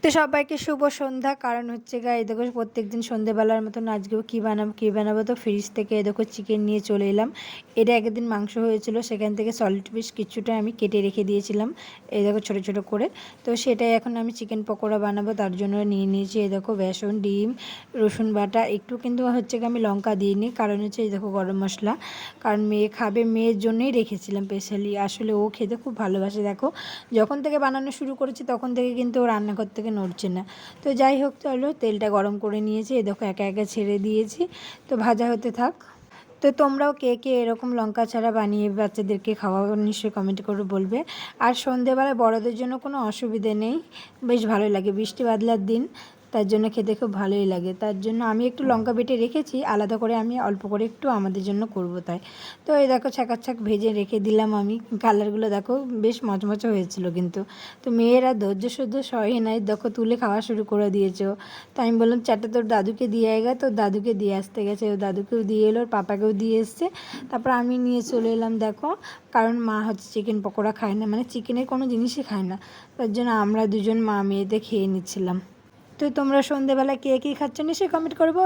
তো সবাইকে শুভ সন্ধ্যা। কারণ হচ্ছে গা এই দেখো প্রত্যেকদিন সন্ধ্যেবেলার মতন আজকেও কী বানাবো তো ফ্রিজ থেকে এই দেখো চিকেন নিয়ে চলে এলাম। এটা একদিন মাংস হয়েছিল, সেখান থেকে সলিড পিস কিছুটা আমি কেটে রেখে দিয়েছিলাম এই দেখো ছোটো ছোটো করে। তো সেটাই এখন আমি চিকেন পকোড়া বানাবো, তার জন্য নিয়ে নিয়েছি এই দেখো বেসন, ডিম, রসুন বাটা, একটু কিন্তু হচ্ছে গিয়ে আমি লঙ্কা দিইনি, কারণ হচ্ছে এই দেখো গরম মশলা, কারণ মেয়ে খাবে, মেয়ের জন্যই রেখেছিলাম স্পেশালি। আসলে ও খেতে খুব ভালোবাসে, দেখো যখন থেকে বানানো শুরু করেছি তখন থেকে কিন্তু ও রান্নাঘর থেকে নড়ছে না। তো যাই হোক, চলো তেলটা গরম করে নিয়েছি, এই দেখো একা একা ছেড়ে দিয়েছি, তো ভাজা হতে থাক। তো তোমরাও কে কে এরকম লঙ্কা ছাড়া বানিয়ে বাচ্চাদেরকে খাওয়াবো নিশ্চয়ই কমেন্ট করে বলবে। আর সন্ধেবেলায় বড়দের জন্য কোনো অসুবিধে নেই, বেশ ভালো লাগে, বৃষ্টি বাদলার দিন, তার জন্য খেতে খুব ভালোই লাগে। তার জন্য আমি একটু লঙ্কা বেটে রেখেছি আলাদা করে, আমি অল্প করে একটু আমাদের জন্য করব তাই। তো এই দেখো ছাক ভেজে রেখে দিলাম আমি, কালারগুলো দেখো বেশ মচমচে হয়েছিল কিন্তু। তো মেয়েরা ধৈর্য সহ্য সহে নাই, দেখো তুলে খাওয়া শুরু করে দিয়েছে। তো আমি বললাম চারটে তোর দাদুকে দিয়ে আয়গা, তো দাদুকে দিয়ে আসতে গেছে, ও দাদুকেও দিয়ে এলো, ওর পাপাকেও দিয়ে এসছে, তারপর আমি নিয়ে চলে এলাম দেখো। কারণ মা হচ্ছে চিকেন পকোড়া খায় না, মানে চিকেনের কোনো জিনিসই খায় না, তার জন্য আমরা দুজন মা মেয়েতে খেয়ে নিচ্ছিলাম। তো তোমরা সন্ধেবেলা কে কী খাচ্ছ নিশ্চয়ই কমেন্ট করবো।